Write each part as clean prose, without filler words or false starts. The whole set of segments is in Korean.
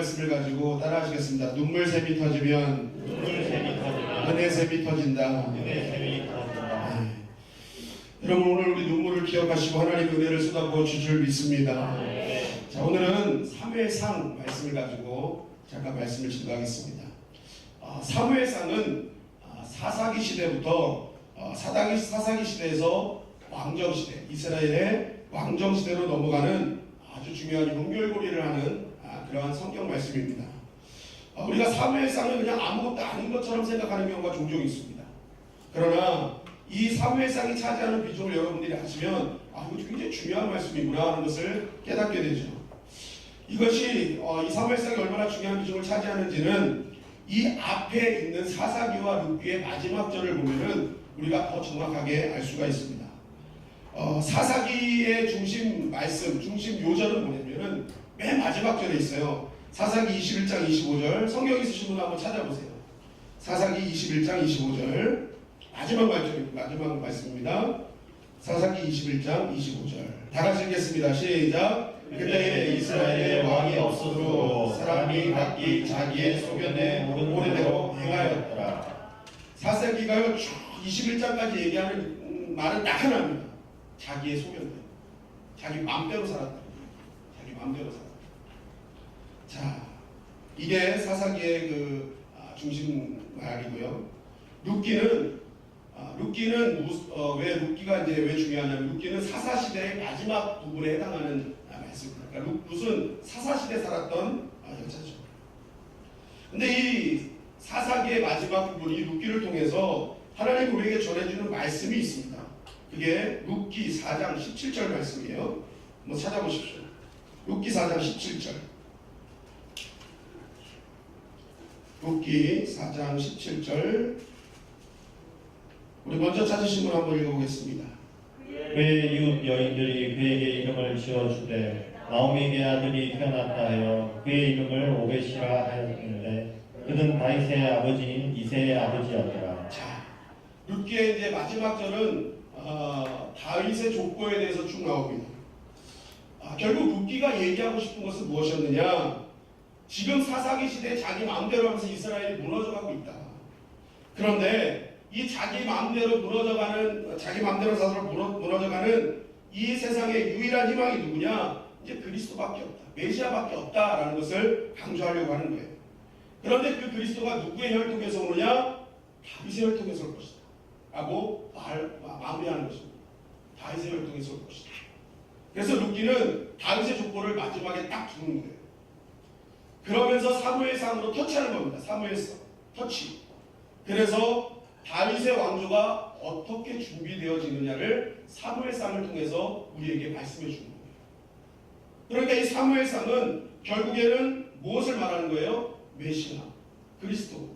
말씀을 가지고 따라하시겠습니다. 눈물샘이 터지면 은혜샘이 터진다. 여러분, 오늘 우리 눈물을 기억하시고 하나님의 은혜를 쏟아부어 주실 믿습니다. 자, 오늘은 사무엘상 말씀을 가지고 잠깐 말씀을 증거하겠습니다. 사무엘상은 사사기 시대부터 사사기 시대에서 왕정시대, 이스라엘의 왕정시대로 넘어가는 아주 중요한 연결고리를 하는 그러한 성경 말씀입니다. 우리가 사무엘상을 그냥 아무것도 아닌 것처럼 생각하는 경우가 종종 있습니다. 그러나 이 사무엘상이 차지하는 비중을 여러분들이 아시면 이거 굉장히 중요한 말씀이구나 하는 것을 깨닫게 되죠. 이것이 이 사무엘상이 얼마나 중요한 비중을 차지하는지는 이 앞에 있는 사사기와 룻기의 마지막 절을 보면은 우리가 더 정확하게 알 수가 있습니다. 사사기의 중심 말씀, 중심 요절은 뭐냐면은 맨 마지막 절에 있어요. 사사기 21장 25절, 성경 있으신 분 한번 찾아보세요. 사사기 21장 25절 마지막 말씀입니다. 사사기 21장 25절 다 같이 읽겠습니다. 시작. 그때 이스라엘의 왕이 없어도 사람이 각기 자기의 소견에 옳은대로 행하였더라. 사사기가 21장까지 얘기하는 말은 딱 하나입니다. 자기의 소견대로, 자기 마음대로 살았다. 자기 마음대로 살았다. 자, 이게 사사기의 그 중심 말이고요. 룻기는 왜 룻기가 이제 왜 중요하냐면 룻기는 사사 시대의 마지막 부분에 해당하는 말씀입니다. 그러니까 룻은 사사 시대 살았던 여자죠. 근데 이 사사기의 마지막 부분이 룻기를 통해서 하나님 우리에게 전해주는 말씀이 있습니다. 그게 룻기 4장 17절 말씀이에요. 한번 찾아보십시오. 룻기 4장 17절. 룻기 4장 17절. 우리 먼저 찾으신 분 한번 읽어보겠습니다. 그의 이웃 여인들이 그에게 이름을 지어주되 나오미에게 아들이 태어났다 하여 그의 이름을 오벳이라 하였는데 그는 다윗의 아버지인 이새의 아버지였더라. 자, 룻기의 이제 마지막 절은 다윗의 족보에 대해서 쭉 나옵니다. 결국 룻기가 얘기하고 싶은 것은 무엇이었느냐? 지금 사사기 시대에 자기 마음대로 하면서 이스라엘이 무너져가고 있다. 그런데 이 자기 마음대로 살아서 무너져가는 이 세상의 유일한 희망이 누구냐? 이제 그리스도밖에 없다. 메시아밖에 없다라는 것을 강조하려고 하는 거예요. 그런데 그 그리스도가 누구의 혈통에서 오느냐? 다윗의 혈통에서 올 것이다. 라고 마무리하는 것입니다. 다윗의 혈통에서 올 것이다. 그래서 룻기는 다윗의 족보를 마지막에 딱 두는 거예요. 그러면서 사무엘상으로 터치하는 겁니다. 사무엘상 터치. 그래서 다윗의 왕조가 어떻게 준비되어지느냐를 사무엘상을 통해서 우리에게 말씀해 주는 거예요. 그러니까 이 사무엘상은 결국에는 무엇을 말하는 거예요? 메시아, 그리스도.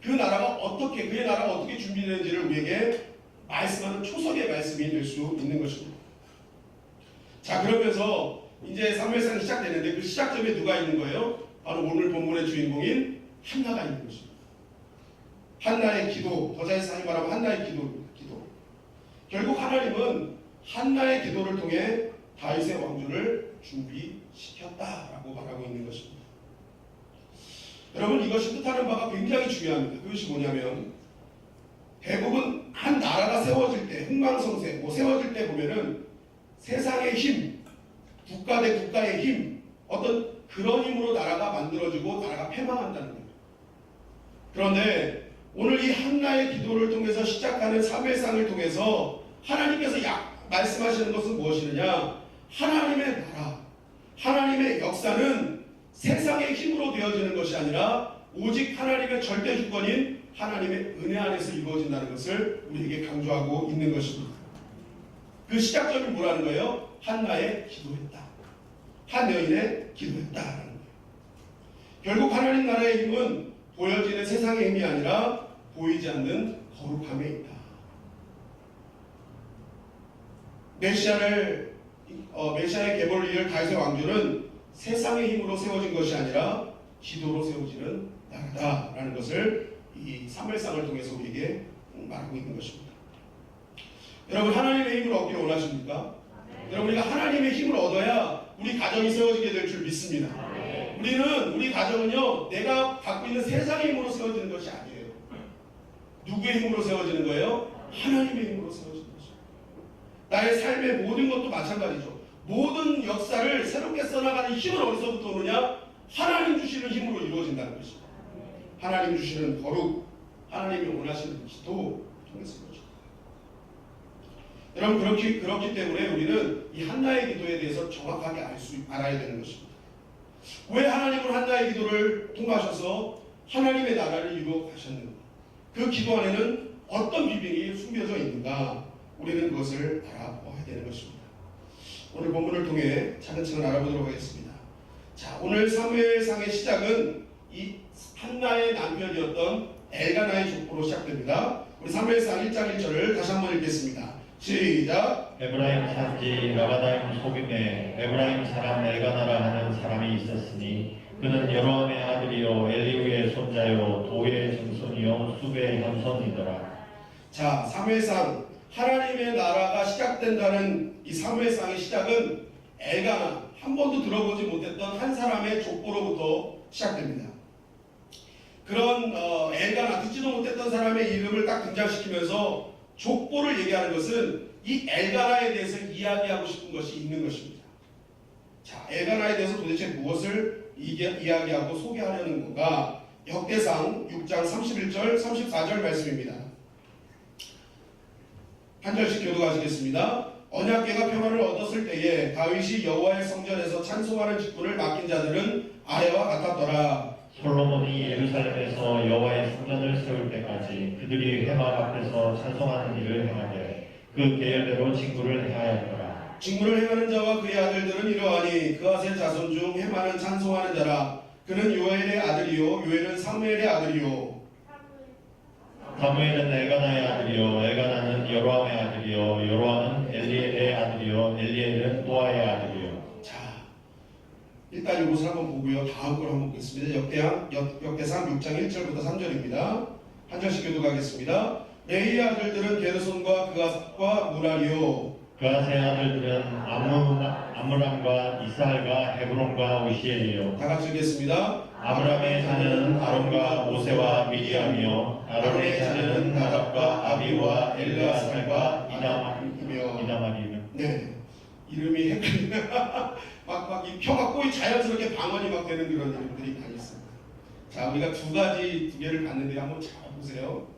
그의 나라가 어떻게 준비되는지를 우리에게 말씀하는 초석의 말씀이 될 수 있는 것입니다. 자, 그러면서 이제 사무엘상이 시작되는데 그 시작점에 누가 있는 거예요? 바로 오늘 본문의 주인공인 한나가 있는 것입니다. 한나의 기도, 더 자세히 말하면 한나의 기도입니다. 기도. 결국 하나님은 한나의 기도를 통해 다윗의 왕조를 준비시켰다라고 말하고 있는 것입니다. 여러분, 이것이 뜻하는 바가 굉장히 중요합니다. 그것이 뭐냐면 대부분 한 나라가 세워질 때, 흥망성쇠 세워질 때 보면은 세상의 힘, 국가 대 국가의 힘, 어떤 그런 힘으로 나라가 만들어지고 나라가 패망한다는 거예요. 그런데 오늘 이 한나의 기도를 통해서 시작하는 사무엘상을 통해서 하나님께서 말씀하시는 것은 무엇이느냐? 하나님의 나라, 하나님의 역사는 세상의 힘으로 되어지는 것이 아니라 오직 하나님의 절대 주권인 하나님의 은혜 안에서 이루어진다는 것을 우리에게 강조하고 있는 것입니다. 그 시작점이 뭐라는 거예요? 한나의 기도했다. 한 여인의 기도했다라는 거예요. 결국 하나님 나라의 힘은 보여지는 세상의 힘이 아니라 보이지 않는 거룩함에 있다. 메시아의 계보를 이을 다윗의 왕조는 세상의 힘으로 세워진 것이 아니라 기도로 세워지는 나라다라는 것을 이 사무엘상을 통해서 우리에게 말하고 있는 것입니다. 여러분, 하나님의 힘을 얻기를 원하십니까? 여러분, 우리가 하나님의 힘을 얻어야 우리 가정이 세워지게 될 줄 믿습니다. 우리 가정은요, 내가 갖고 있는 세상의 힘으로 세워지는 것이 아니에요. 누구의 힘으로 세워지는 거예요? 하나님의 힘으로 세워지는 것이죠. 나의 삶의 모든 것도 마찬가지죠. 모든 역사를 새롭게 써나가는 힘은 어디서부터 오느냐? 하나님 주시는 힘으로 이루어진다는 것입니다. 하나님 주시는 거룩, 하나님이 원하시는 기도 통해서 그렇죠. 여러분 그렇기 때문에 우리는 이 한나의 기도에 대해서 정확하게 알아야 되는 것입니다. 왜 하나님은 한나의 기도를 통하셔서 하나님의 나라를 이루어 가셨는가? 그 기도 안에는 어떤 비밀이 숨겨져 있는가? 우리는 그것을 알아보아야 되는 것입니다. 오늘 본문을 통해 차근차근 알아보도록 하겠습니다. 자, 오늘 사무엘상의 시작은 이 한나의 남편이었던 엘가나의 족보로 시작됩니다. 우리 사무엘상 1장 1절을 다시 한번 읽겠습니다. 시작. 에브라임 산지 라바다임 소김에 에브라임 사람 엘가나라 하는 사람이 있었으니 그는 여로함의 아들이요 엘리후의 손자요 도의 증손이요 숲의 현손이더라. 자, 사무엘상 하나님의 나라가 시작된다는 이 사무엘상의 시작은 엘가나, 한 번도 들어보지 못했던 한 사람의 족보로부터 시작됩니다. 그런 엘가나, 듣지도 못했던 사람의 이름을 딱 등장시키면서 족보를 얘기하는 것은 이 엘가나에 대해서 이야기하고 싶은 것이 있는 것입니다. 자, 엘가나에 대해서 도대체 무엇을 이야기하고 소개하려는 건가? 역대상 6장 31절 34절 말씀입니다. 한 절씩 교독하시겠습니다. 언약궤가 평안을 얻었을 때에 다윗이 여호와의 성전에서 찬송하는 직분을 맡긴 자들은 아래와 같았더라. 솔로몬이 예루살렘에서 여호와의 성전을 세울 때까지 그들이 회막 앞에서 찬송하는 일을 행하되 그 계열대로 징구를 행하였더라. 직분을 행하는 자와 그의 아들들은 이러하니 그아셀 자손 중 헤마는 찬송하는 자라. 그는 요엘의 아들이요 요엘은 사무엘의 아들이요 사무엘은 엘가나의 아들이요 엘가나는 여로함의 아들이요 여로함은 엘리엘의 아들이요 엘리엘은 또아의 아들이요. 자, 일단 이것을 한번 보고요. 다음 걸 한번 보겠습니다. 역대상 6장 1절부터 3절입니다. 한 절씩 교독하겠습니다. 레이의 아들들은 게르손과 그앗과 무라리요. 그아세 아들들은 아므람과 이스할과 헤브론과 우시엘이요. 다 같이 읽겠습니다. 아므람의 자녀는 아론과 모세와 미디암이요 아론의 자녀는 나답과 아비와 엘르아살과 이다말이요. 네, 이름이 헷갈리네. 막 입혀갖고 자연스럽게 방언이 막 되는 그런 이름들이 많이 있습니다. 자, 우리가 두 개를 봤는데 한번 잘 보세요.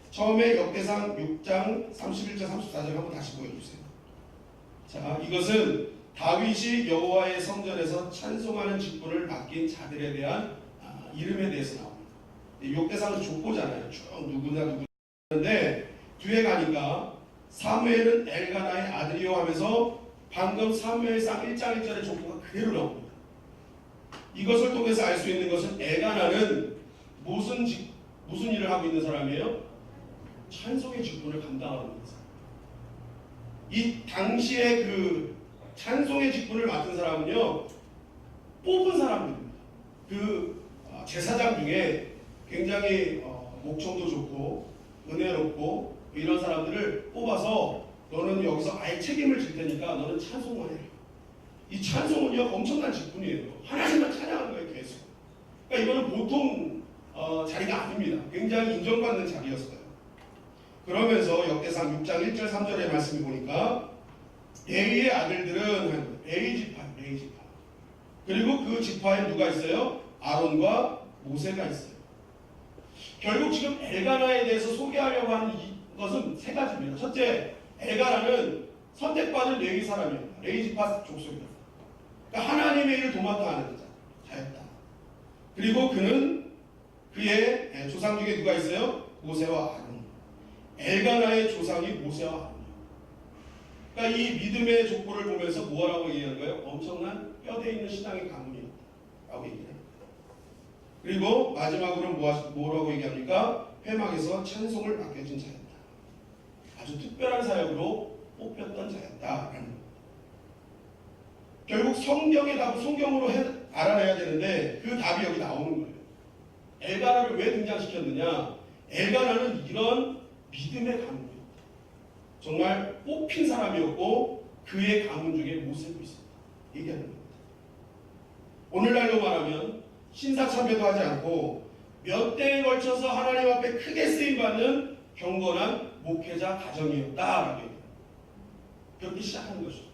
처음에 역대상 6장 31절 34절 한번 다시 보여주세요. 자, 이것은 다윗이 여호와의 성전에서 찬송하는 직분을 맡긴 자들에 대한 이름에 대해서 나옵니다. 역대상은 족보잖아요. 쭉 누구나 누구인데 뒤에 가니까 사무엘은 엘가나의 아들이요 하면서 방금 사무엘상 1장 1절의 족보가 그대로 나옵니다. 이것을 통해서 알 수 있는 것은 엘가나는 무슨 일을 하고 있는 사람이에요? 찬송의 직분을 감당하고 있는 사람. 이 당시에 그 찬송의 직분을 맡은 사람은요, 뽑은 사람들입니다. 그 제사장 중에 굉장히 목청도 좋고 은혜롭고 이런 사람들을 뽑아서 너는 여기서 아예 책임을 질 테니까 너는 찬송만 해. 이 찬송은요 엄청난 직분이에요. 하나님만 찬양하는 거예요, 계속. 그러니까 이거는 보통 자리가 아닙니다. 굉장히 인정받는 자리였어요. 그러면서 역대상 6장 1절 3절의 말씀을 보니까 레위의 아들들은 레위 지파. 그리고 그 지파에 누가 있어요? 아론과 모세가 있어요. 결국 지금 엘가나에 대해서 소개하려고 하는 것은 세 가지입니다. 첫째, 엘가나는 선택받은 레위 사람이었다. 레위 지파 족속이었다. 그러니까 하나님의 일을 도맡아 하는 자였다. 그리고 그는 그의 조상 중에 누가 있어요? 모세와 아론. 엘가나의 조상이 모세와 아론이에요. 그러니까 이 믿음의 족보를 보면서 뭐라고 얘기하는 거예요? 엄청난 뼈대 있는 신앙의 가문이었다라고 얘기합니다. 그리고 마지막으로 뭐라고 얘기합니까? 회막에서 찬송을 맡겨진 자였다. 아주 특별한 사역으로 뽑혔던 자였다라는 겁니다. 결국 성경의 답을 성경으로 알아내야 되는데 그 답이 여기 나오는 거예요. 엘가나를 왜 등장시켰느냐? 엘가나는 이런 믿음의 가문이었다. 정말 뽑힌 사람이었고 그의 가문 중에 모세도 있었다. 얘기하는 겁니다. 오늘날로 말하면 신사참배도 하지 않고 몇 대에 걸쳐서 하나님 앞에 크게 쓰임받는 경건한 목회자 가정이었다라고 얘기해요. 그렇게 시작하는 것이죠.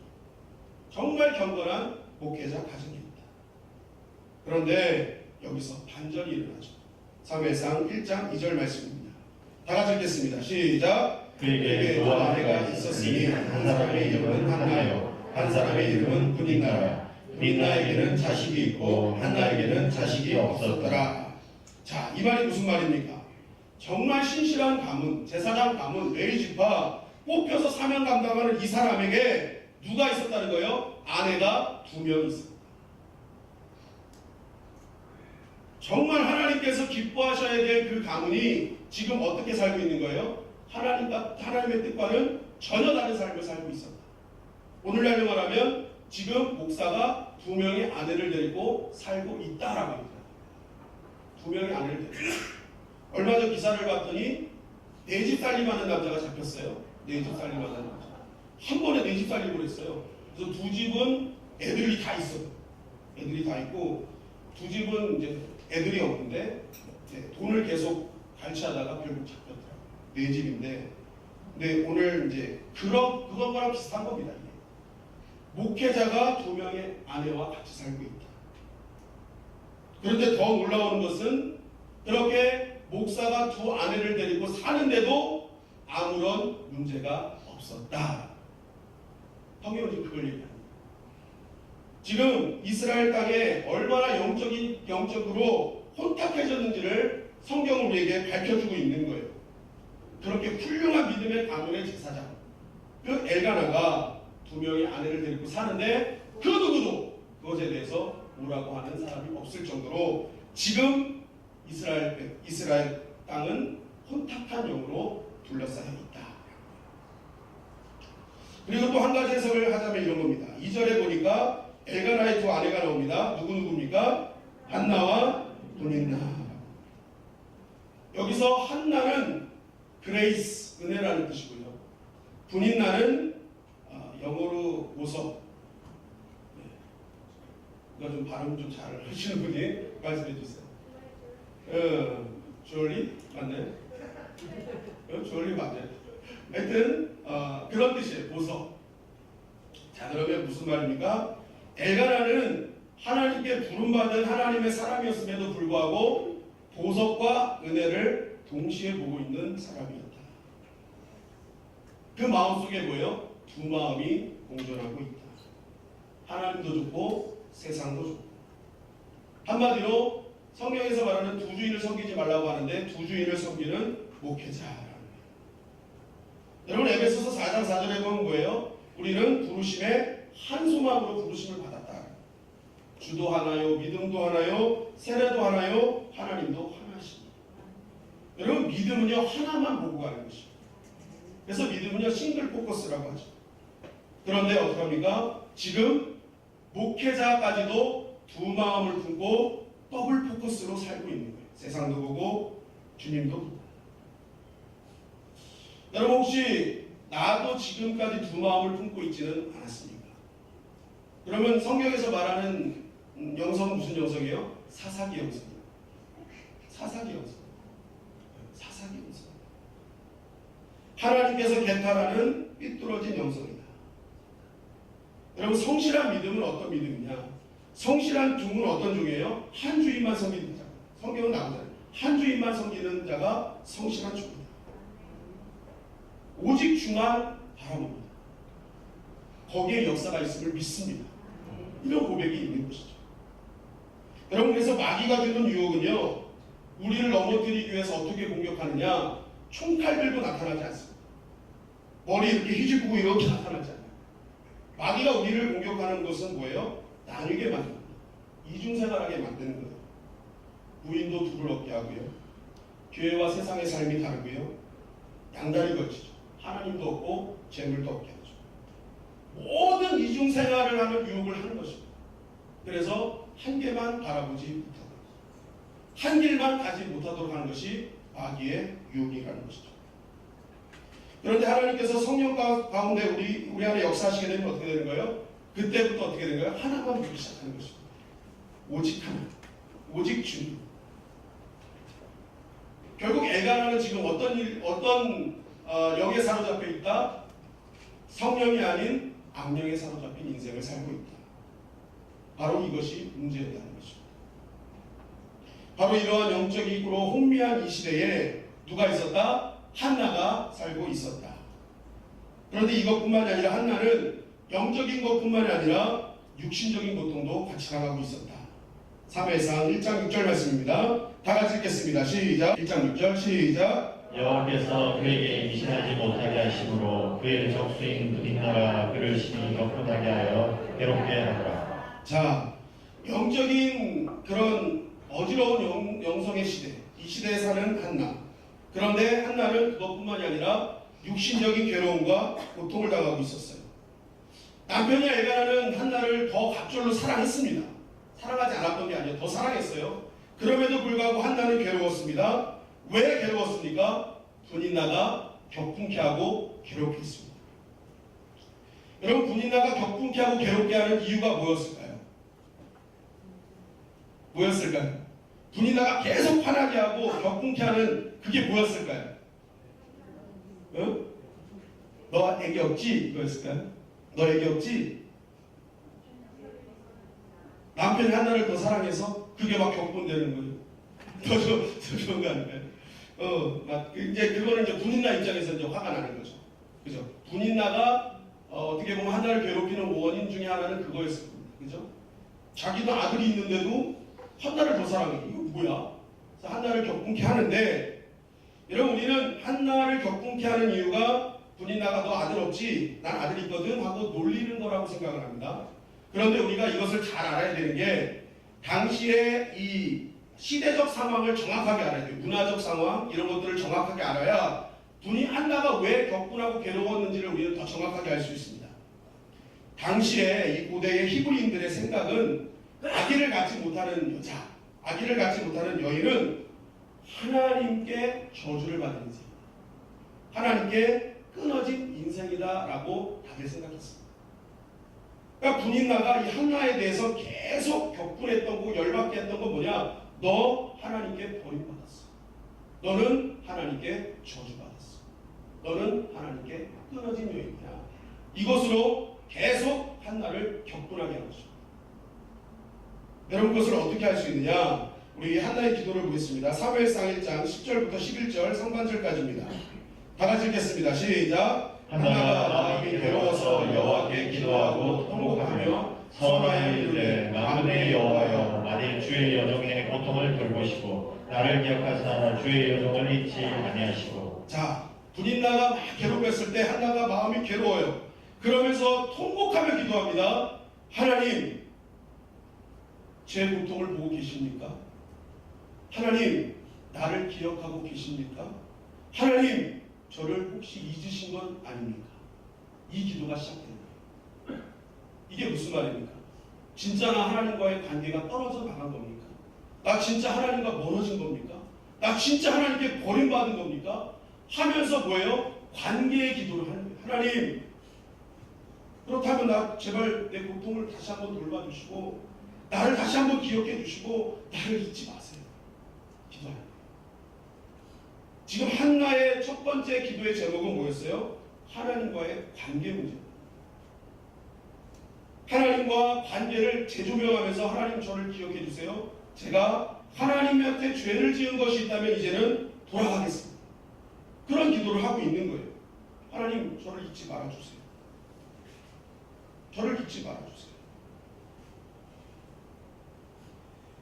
정말 경건한 목회자 가정이었다. 그런데 여기서 반전이 일어나죠. 사무엘상 1장 2절 말씀입니다. 다 같이 읽겠습니다. 시작. 그에게 두 아내가 있었으니 한 사람의 이름은 한나요, 한 사람의 이름은 분인나라. 분인나에게는 자식이 있고 한나에게는 자식이 없었더라. 자, 이 말이 무슨 말입니까? 정말 신실한 가문, 제사장 가문, 레위 지파 뽑혀서 사명 감당하는 이 사람에게 누가 있었다는 거예요? 아내가 2명 있었다. 정말 하나님께서 기뻐하셔야 될 그 가문이 지금 어떻게 살고 있는 거예요? 하나님의 뜻과는 전혀 다른 삶을 살고 있었다. 오늘날로 말하면 지금 목사가 2명의 아내를 데리고 살고 있다라고 합니다. 2명의 아내를 데리고. 얼마 전 기사를 봤더니 4집 살림하는 남자가 잡혔어요. 4집 살림하는 남자. 한 번에 4집 살림을 했어요. 그래서 2집은 애들이 다 있어요. 애들이 다 있고 2집은 이제 애들이 없는데 돈을 계속 갈취하다가 결국 잡혔더라고요. 4집인데, 근데 오늘 이제 그것과랑 비슷한 겁니다. 이게. 목회자가 2명의 아내와 같이 살고 있다. 그런데 더 놀라운 것은 이렇게 목사가 2 아내를 데리고 사는데도 아무런 문제가 없었다. 성경은 그걸 얘기합니다. 지금 이스라엘 땅에 얼마나 영적으로 혼탁해졌는지를 성경은 우리에게 밝혀주고 있는 거예요. 그렇게 훌륭한 믿음의 가문의 제사장, 그 엘가나가 2명의 아내를 데리고 사는데 그 누구도 그것에 대해서 뭐라고 하는 사람이 없을 정도로 지금 이스라엘 땅은 혼탁한 영으로 둘러싸여 있다. 그리고 또 한 가지 해석을 하자면 이런 겁니다. 2절에 보니까 엘가나의 2 아내가 나옵니다. 누구입니까? 한나와 분인나. 여기서 한나는 그레이스, 은혜라는 뜻이고요. 분인나는 영어로 보석. 이거 좀 발음 좀 잘 하시는 분이 말씀해 주세요. 주얼리 맞나요? 주얼리 맞아요. 하여튼 그런 뜻이에요. 보석. 자, 그러면 무슨 말입니까? 엘가나는 하나님께 부름받은 하나님의 사람이었음에도 불구하고 보석과 은혜를 동시에 보고 있는 사람이었다. 그 마음속에 뭐예요? 2 마음이 공존하고 있다. 하나님도 좋고 세상도 좋고. 한마디로 성경에서 말하는 2 주인을 섬기지 말라고 하는데 2 주인을 섬기는 목회자라는 거예요. 여러분 에베소서 4장 4절에 보면 뭐예요? 우리는 부르심에 한 소망으로 부르심을 받았다. 주도 하나요, 믿음도 하나요, 세례도 하나요, 하나님도 하나십니다. 여러분 믿음은요 하나만 보고 가는 것이죠. 그래서 믿음은요 싱글 포커스라고 하죠. 그런데 어떡합니까? 지금 목회자까지도 2 마음을 품고 더블 포커스로 살고 있는 거예요. 세상도 보고 주님도 보고. 여러분 혹시 나도 지금까지 2 마음을 품고 있지는 않았습니까? 그러면 성경에서 말하는 영성은 무슨 영성이에요? 사사기 영성이에요. 사사기 영성. 사사기 영성. 하나님께서 개탈하는 삐뚤어진 영성이다. 여러분 성실한 믿음은 어떤 믿음이냐? 성실한 종은 어떤 종이에요? 한 주인만 섬기는 자. 성경은 나오잖아요. 한 주인만 섬기는 자가 성실한 종이다. 오직 주만 바라봅니다. 거기에 역사가 있음을 믿습니다. 이런 고백이 있는 것이죠. 여러분 그래서 마귀가 주는 유혹은요 우리를 넘어뜨리기 위해서 어떻게 공격하느냐, 총칼 들고 나타나지 않습니다. 머리 이렇게 휘집고 이렇게 나타나지 않아요. 마귀가 우리를 공격하는 것은 뭐예요? 나뉘게 만듭니다. 이중생활하게 만드는 거예요. 부인도 2를 얻게 하고요, 교회와 세상의 삶이 다르고요, 양다리 걸치죠. 하나님도 얻고 재물도 얻게 하죠. 모든 이중생활을 하는 유혹을 하는 것입니다. 그래서 한 개만 바라보지 못하도록, 한 길만 가지 못하도록 하는 것이 마귀의 유혹이라는 것이죠. 그런데 하나님께서 성령 가운데 우리 안에 역사하시게 되면 어떻게 되는 거예요? 그때부터 어떻게 되는 거예요? 하나만 보기 시작하는 것입니다. 오직 하나, 오직 주님. 결국 엘가나는 지금 어떤 영에 사로잡혀 있다? 성령이 아닌 악령에 사로잡힌 인생을 살고 있다. 바로 이것이 문제였다는 것입니다. 바로 이러한 영적이고 혼미한 이 시대에 누가 있었다? 한나가 살고 있었다. 그런데 이것뿐만이 아니라 한나는 영적인 것뿐만이 아니라 육신적인 고통도 같이 당하고 있었다. 사무엘상 1장 6절 말씀입니다. 다 같이 읽겠습니다. 시작. 1장 6절 시작. 여호와께서 그에게 임신하지 못하게 하심으로 그의 적수인 분인나가 그를 심히 격분하게 하여 괴롭게 하더라. 자, 영적인 그런 어지러운 영성의 시대, 이 시대에 사는 한나. 그런데 한나는 그것뿐만이 아니라 육신적인 괴로움과 고통을 당하고 있었어요. 남편이 엘가나는 한나를 더 갑절로 사랑했습니다. 사랑하지 않았던 게 아니에요. 더 사랑했어요. 그럼에도 불구하고 한나는 괴로웠습니다. 왜 괴로웠습니까? 분인나가 격분케 하고 괴롭게 했습니다. 여러분, 분인나가 격분케 하고 괴롭게 하는 이유가 뭐였을까요? 뭐였을까요? 분인나가 계속 화나게 하고 격분케 하는 그게 뭐였을까요? 응? 너 애기 없지? 이거였을까요? 너 애기 없지? 남편이 한나를 더 사랑해서 그게 막 격분되는 거예요. 더 좋은 거 아닐까요? 이제 그거는 이제 분인나 입장에서 이제 화가 나는 거죠. 그죠? 분인나가 어떻게 보면 한나를 괴롭히는 원인 중에 하나는 그거였을 겁니다. 그죠? 자기도 아들이 있는데도 한나를 더 사랑해. 이거 뭐야? 그래서 한나를 격분케 하는데, 여러분, 우리는 한나를 격분케 하는 이유가 분인나가 너 아들 없지? 난 아들 있거든 하고 놀리는 거라고 생각을 합니다. 그런데 우리가 이것을 잘 알아야 되는 게, 당시에 이 시대적 상황을 정확하게 알아야 돼요. 문화적 상황 이런 것들을 정확하게 알아야 한나가 왜 격분하고 괴로웠는지를 우리는 더 정확하게 알 수 있습니다. 당시에 이 고대의 히브리인들의 생각은 아기를 갖지 못하는 여자, 아기를 갖지 못하는 여인은 하나님께 저주를 받는 인생, 하나님께 끊어진 인생이다라고 다들 생각했습니다. 그러니까 분인나가 이 한나에 대해서 계속 격분했던 거, 열받게 했던 건 뭐냐? 너 하나님께 버림받았어. 너는 하나님께 저주받았어. 너는 하나님께 끊어진 여인이야. 이것으로 계속 한나를 격분하게 한 것입니다. 여러분, 그것을 어떻게 할 수 있느냐? 우리 한나의 기도를 보겠습니다. 사무엘상 1장 10절부터 11절 상반절까지입니다. 다 같이 읽겠습니다. 시작. 한나가 마음이 괴로워서 여호와께 기도하고 통곡하며 서원하여 이르되 만군의 여호와여, 만일 주의 여종의 고통을 돌보시고 나를 기억하사 주의 여종을 잊지 아니하시고. 자, 분인나가 막 괴롭혔을 때 한나가 마음이 괴로워요. 그러면서 통곡하며 기도합니다. 하나님, 제 고통을 보고 계십니까? 하나님, 나를 기억하고 계십니까? 하나님, 저를 혹시 잊으신 건 아닙니까? 이 기도가 시작됩니다. 이게 무슨 말입니까? 진짜 나 하나님과의 관계가 떨어져 나간 겁니까? 나 진짜 하나님과 멀어진 겁니까? 나 진짜 하나님께 버림받은 겁니까? 하면서 뭐예요? 관계의 기도를 하는 거예요. 하나님, 그렇다면 나 제발 내 고통을 다시 한번 돌봐주시고 나를 다시 한번 기억해 주시고 나를 잊지 마세요. 기도하는 거예요. 지금 한나의 첫 번째 기도의 제목은 뭐였어요? 하나님과의 관계 문제. 하나님과 관계를 재조명하면서 하나님 저를 기억해 주세요. 제가 하나님한테 죄를 지은 것이 있다면 이제는 돌아가겠습니다. 그런 기도를 하고 있는 거예요. 하나님 저를 잊지 말아주세요. 저를 잊지 말아주세요.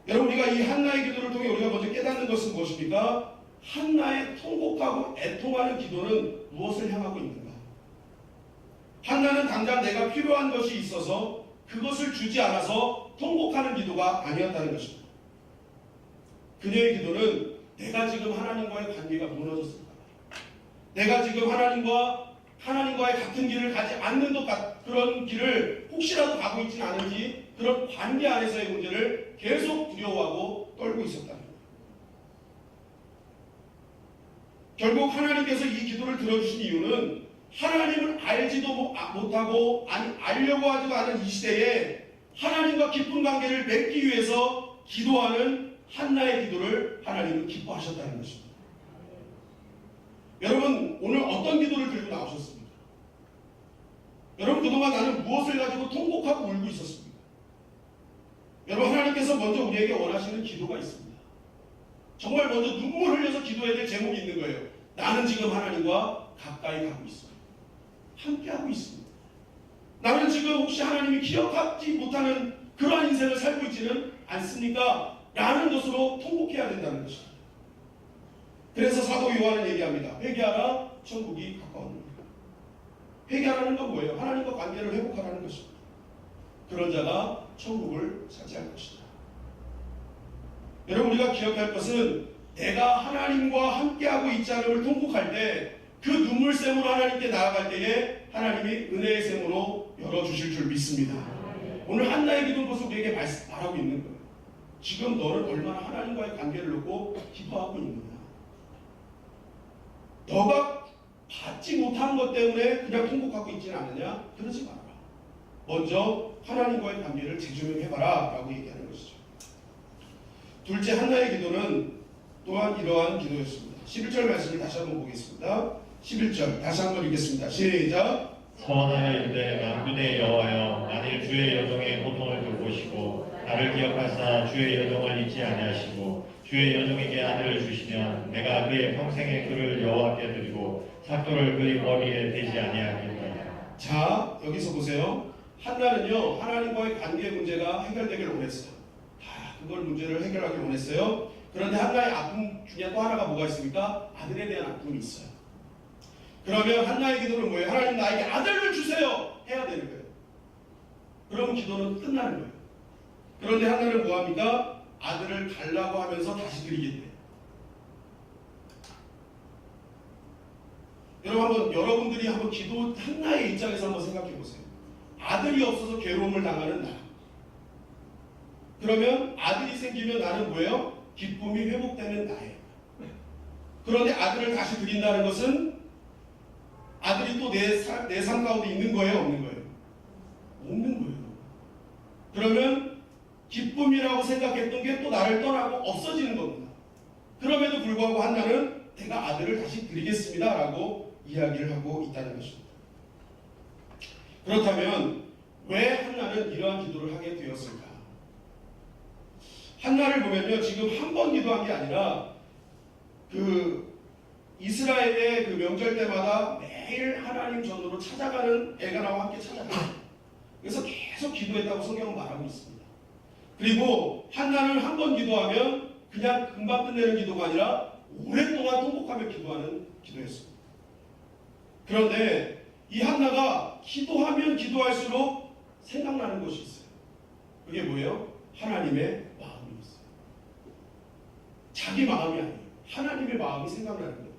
여러분, 우리가 이 한나의 기도를 통해 우리가 먼저 깨닫는 것은 무엇입니까? 한나의 통곡하고 애통하는 기도는 무엇을 향하고 있는가? 한나는 당장 내가 필요한 것이 있어서 그것을 주지 않아서 통곡하는 기도가 아니었다는 것입니다. 그녀의 기도는 내가 지금 하나님과의 관계가 무너졌을까? 내가 지금 하나님과의 같은 길을 가지 않는 그런 길을 혹시라도 가고 있지는 않은지 그런 관계 안에서의 문제를 계속 두려워하고 떨고 있었다는 거예요. 결국 하나님께서 이 기도를 들어주신 이유는 하나님을 알지도 못하고 아니 알려고 하지도 않은 이 시대에 하나님과 깊은 관계를 맺기 위해서 기도하는 한나의 기도를 하나님은 기뻐하셨다는 것입니다. 여러분, 오늘 어떤 기도를 들고 나오셨습니까? 여러분, 그동안 나는 무엇을 가지고 통곡하고 울고 있었습니까? 여러분, 하나님께서 먼저 우리에게 원하시는 기도가 있습니다. 정말 먼저 눈물 흘려서 기도해야 될 제목이 있는 거예요. 나는 지금 하나님과 가까이 가고 있습니다. 함께하고 있습니다. 나는 지금 혹시 하나님이 기억하지 못하는 그러한 인생을 살고 있지는 않습니까? 라는 것으로 통곡해야 된다는 것입니다. 그래서 사도 요한은 얘기합니다. 회개하라, 천국이 가까웠느니라. 회개하라는 건 뭐예요? 하나님과 관계를 회복하라는 것입니다. 그런 자가 천국을 차지할 것이다. 여러분, 우리가 기억할 것은 내가 하나님과 함께하고 있지 않음을 통곡할 때 그 눈물샘으로 하나님께 나아갈 때에 하나님이 은혜의 샘으로 열어주실 줄 믿습니다. 오늘 한나의 기도는 벌써 우리에게 말하고 있는 거예요. 지금 너는 얼마나 하나님과의 관계를 놓고 기도하고 있느냐. 너가 받지 못한 것 때문에 그냥 통곡하고 있지는 않느냐? 그러지 말아라. 먼저 하나님과의 관계를 재조명해봐라 라고 얘기하는 것이죠. 둘째, 한나의 기도는 또한 이러한 기도였습니다. 11절 말씀을 다시 한번 보겠습니다. 11절 다시 한번 읽겠습니다. 시작. 서원하여 이르되 만군의 여호와여, 만일 주의 여종의 고통을 돌보시고 나를 기억하사 주의 여종을 잊지 아니하시고 주의 여종에게 아들을 주시면 내가 그의 평생의 그를 여호와께 드리고 삭도를 그의 머리에 대지 아니하겠나이다. 자, 여기서 보세요. 한나는요, 하나님과의 관계 문제가 해결되길 원했어요. 그걸 문제를 해결하길 원했어요. 그런데 한나의 아픔 중에 또 하나가 뭐가 있습니까? 아들에 대한 아픔이 있어요. 그러면 한나의 기도는 뭐예요? 하나님, 나에게 아들을 주세요! 해야 되는 거예요. 그러면 기도는 끝나는 거예요. 그런데 한나는 뭐합니까? 아들을 달라고 하면서 다시 드리겠대요. 여러분들이 한번 기도 한나의 입장에서 한번 생각해 보세요. 아들이 없어서 괴로움을 당하는 나. 그러면 아들이 생기면 나는 뭐예요? 기쁨이 회복되는 나예요. 그런데 아들을 다시 드린다는 것은 아들이 또 내 삶 가운데 있는 거예요? 없는 거예요? 없는 거예요. 그러면 기쁨이라고 생각했던 게 또 나를 떠나고 없어지는 겁니다. 그럼에도 불구하고 한나는 내가 아들을 다시 드리겠습니다 라고 이야기를 하고 있다는 것입니다. 그렇다면 왜 한나는 이러한 기도를 하게 되었을까? 한나를 보면요, 지금 한 번 기도한 게 아니라 이스라엘의 그 명절 때마다 매일 하나님 전으로 찾아가는 엘가나와 함께 찾아가요. 그래서 계속 기도했다고 성경은 말하고 있습니다. 그리고 한나는 한 번 기도하면 그냥 금방 끝내는 기도가 아니라 오랫동안 통곡하며 기도하는 기도였습니다. 그런데 이 한나가 기도하면 기도할수록 생각나는 것이 있어요. 그게 뭐예요? 하나님의 마음이었어요. 자기 마음이 아니에요. 하나님의 마음이 생각나는 거예요.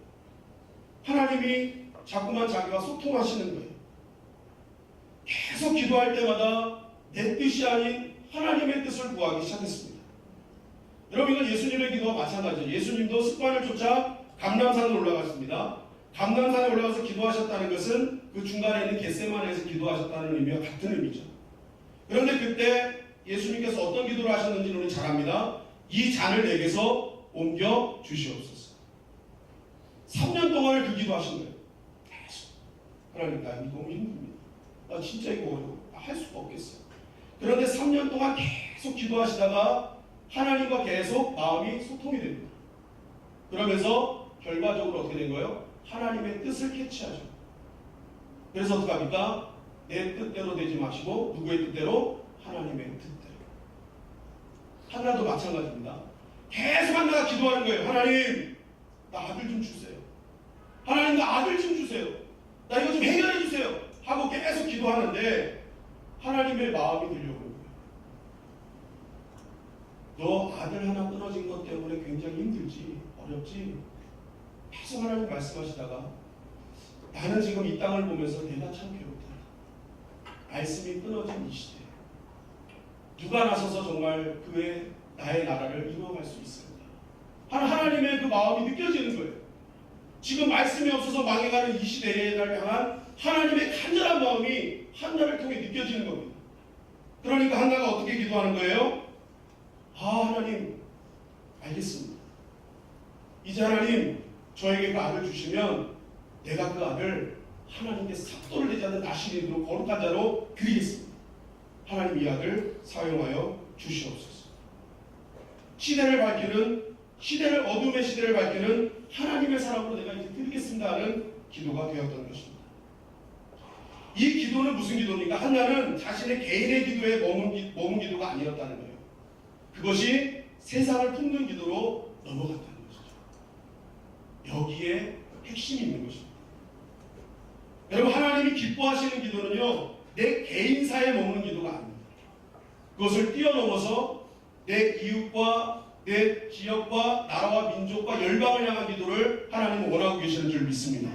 하나님이 자꾸만 자기와 소통하시는 거예요. 계속 기도할 때마다 내 뜻이 아닌 하나님의 뜻을 구하기 시작했습니다. 여러분, 이건 예수님의 기도와 마찬가지예요. 예수님도 습관을 쫓아 감람산에 올라갔습니다. 감람산에 올라가서 기도하셨다는 것은 그 중간에 있는 겟세마네에서 기도하셨다는 의미와 같은 의미죠. 그런데 그때 예수님께서 어떤 기도를 하셨는지는 우리 잘 압니다. 이 잔을 내게서 옮겨 주시옵소서. 3년 동안을 그 기도하신 거예요. 계속. 하나님, 나 이거 너무 힘듭니다. 나 진짜 이거 할 수가 없겠어요. 그런데 3년 동안 계속 기도하시다가 하나님과 계속 마음이 소통이 됩니다. 그러면서 결과적으로 어떻게 된 거예요? 하나님의 뜻을 캐치하죠. 그래서 어떻게 합니까? 내 뜻대로 되지 마시고 누구의 뜻대로? 하나님의 뜻대로. 한나도 마찬가지입니다. 계속 한나가 기도하는 거예요. 하나님, 나 아들 좀 주세요. 하나님, 나 아들 좀 주세요. 나 이거 좀 해결해 주세요. 하고 계속 기도하는데 하나님의 마음이 들려오는 거예요. 너 아들 하나 끊어진 것 때문에 굉장히 힘들지, 어렵지. 계속 하나님 말씀하시다가 나는 지금 이 땅을 보면서 내가 참 괴롭다. 말씀이 끊어진 이 시대, 누가 나서서 정말 그의 나의 나라를 이루어갈 수 있을까? 하나님의 그 마음이 느껴지는 거예요. 지금 말씀이 없어서 망해가는 이 시대에 날 향한 하나님의 간절한 마음이 한나를 통해 느껴지는 겁니다. 그러니까 한나가 어떻게 기도하는 거예요? 하나님, 알겠습니다. 이제 하나님, 저에게 그 아들 주시면 내가 그 아들 하나님께 삭도를 내지 않는 나시린으로 거룩한 자로 드리겠습니다. 하나님 이 아들 사용하여 주시옵소서. 시대를 어둠의 시대를 밝히는 하나님의 사람으로 내가 이제 드리겠습니다 하는 기도가 되었던 것입니다. 이 기도는 무슨 기도입니까? 한나는 자신의 개인의 기도에 머문 기도가 아니었다는 거예요. 그것이 세상을 품는 기도로 넘어갔다는 것이죠. 여기에 핵심이 있는 것입니다. 여러분, 하나님이 기뻐하시는 기도는요, 내 개인사에 머무는 기도가 아닙니다. 그것을 뛰어넘어서 내 이웃과 내 지역과 나라와 민족과 열방을 향한 기도를 하나님은 원하고 계시는 줄 믿습니다.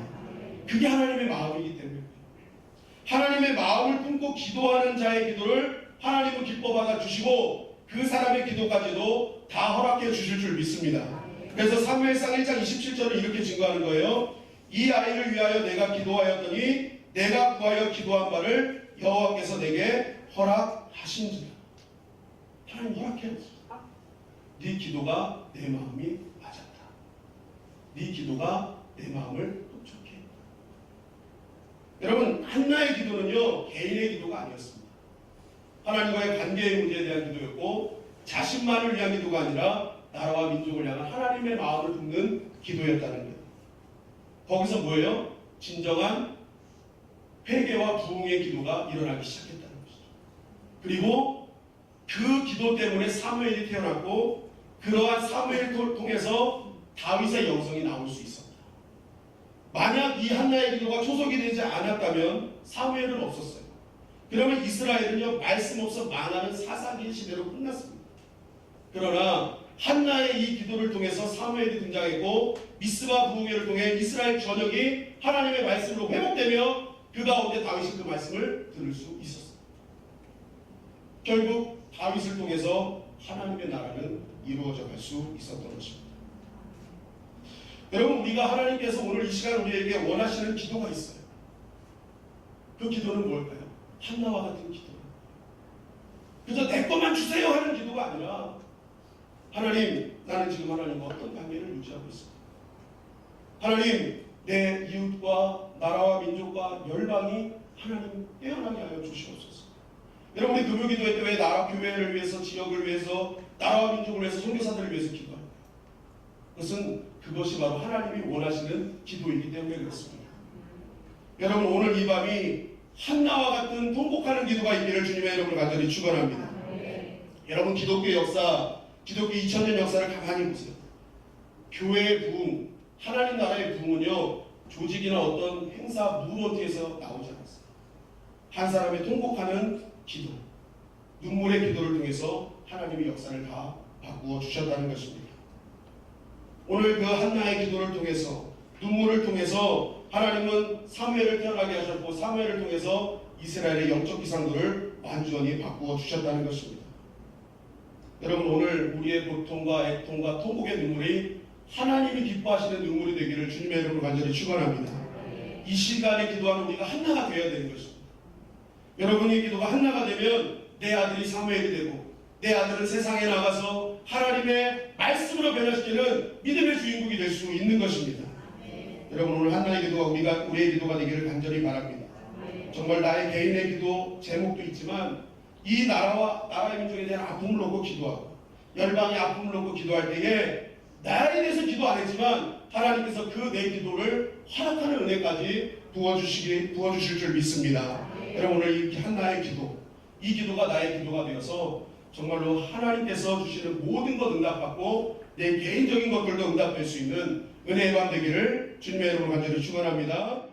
그게 하나님의 마음이기 때문에 하나님의 마음을 품고 기도하는 자의 기도를 하나님은 기뻐받아 주시고 그 사람의 기도까지도 다 허락해 주실 줄 믿습니다. 그래서 사무엘상 1장 27절을 이렇게 증거하는 거예요. 이 아이를 위하여 내가 기도하였더니 내가 구하여 기도한 바를 여호와께서 내게 허락하신지라. 하나님 허락해 주셨어. 네 기도가 내 마음이 맞았다. 네 기도가 내 마음을 똑똑해. 여러분, 한나의 기도는요, 개인의 기도가 아니었습니다. 하나님과의 관계의 문제에 대한 기도였고, 자신만을 위한 기도가 아니라 나라와 민족을 향한 하나님의 마음을 품는 기도였다는 거예요. 거기서 뭐예요? 진정한 회개와 부흥의 기도가 일어나기 시작했다는 것이죠. 그리고 그 기도 때문에 사무엘이 태어났고, 그러한 사무엘을 통해서 다윗의 영성이 나올 수 있었다. 만약 이 한나의 기도가 초석이 되지 않았다면 사무엘은 없었어요. 그러면 이스라엘은요, 말씀 없어 망하는 사사기의 시대로 끝났습니다. 그러나 한나의 이 기도를 통해서 사무엘이 등장했고, 미스바 부흥회를 통해 이스라엘 전역이 하나님의 말씀으로 회복되며 그 가운데 다윗이 그 말씀을 들을 수 있었습니다. 결국 다윗을 통해서 하나님의 나라는 이루어져 갈 수 있었던 것입니다. 여러분, 우리가 하나님께서 오늘 이 시간 우리에게 원하시는 기도가 있어요. 그 기도는 뭘까요? 한나와 같은 기도. 그저 내 것만 주세요 하는 기도가 아니라, 하나님, 나는 지금 하나님과 어떤 관계를 유지하고 있습니다. 하나님, 내 이웃과 나라와 민족과 열방이 하나님 깨어나게 하여 주시옵소서. 여러분, 우리 금요기도회 때 왜 나라 교회를 위해서, 지역을 위해서, 나라와 민족을 위해서, 선교사들을 위해서 기도합니까? 그것이 바로 하나님이 원하시는 기도이기 때문에 그렇습니다. 여러분, 오늘 이 밤이 한나와 같은 통곡하는 기도가 있기를 주님의 이름으로 간절히 축원합니다. 여러분, 기독교 역사, 기독교 2000년 역사를 가만히 보세요. 교회의 부흥, 하나님 나라의 부흥은요, 조직이나 어떤 행사, 무언티에서 나오지 않았어요. 한 사람의 통곡하는 기도, 눈물의 기도를 통해서 하나님이 역사를 다 바꾸어 주셨다는 것입니다. 오늘 그 한나의 기도를 통해서, 눈물을 통해서 하나님은 사무엘을 태어나게 하셨고, 사무엘을 통해서 이스라엘의 영적 기상도를 완전히 바꾸어 주셨다는 것입니다. 여러분, 오늘 우리의 고통과 애통과 통곡의 눈물이 하나님이 기뻐하시는 눈물이 되기를 주님의 이름으로 간절히 축원합니다. 이 시간에 기도하는 우리가 한나가 되어야 되는 것입니다. 여러분의 기도가 한나가 되면 내 아들이 사무엘이 되고, 내 아들은 세상에 나가서 하나님의 말씀으로 변화시키는 믿음의 주인공이 될 수 있는 것입니다. 여러분, 오늘 한나의 기도가 우리의 기도가 되기를 간절히 바랍니다. 정말 나의 개인의 기도 제목도 있지만, 이 나라의 민족에 대한 아픔을 놓고 기도하고, 열방의 아픔을 놓고 기도할 때에 나에 대해서 기도 안 했지만 하나님께서 그 내 기도를 허락하는 은혜까지 부어주실 줄 믿습니다. 여러분, 오늘 이 한나의 기도, 이 기도가 나의 기도가 되어서 정말로 하나님께서 주시는 모든 것 응답받고 내 개인적인 것들도 응답될 수 있는 은혜의 밤 되기를 주님의 이름으로 간절히 축원합니다.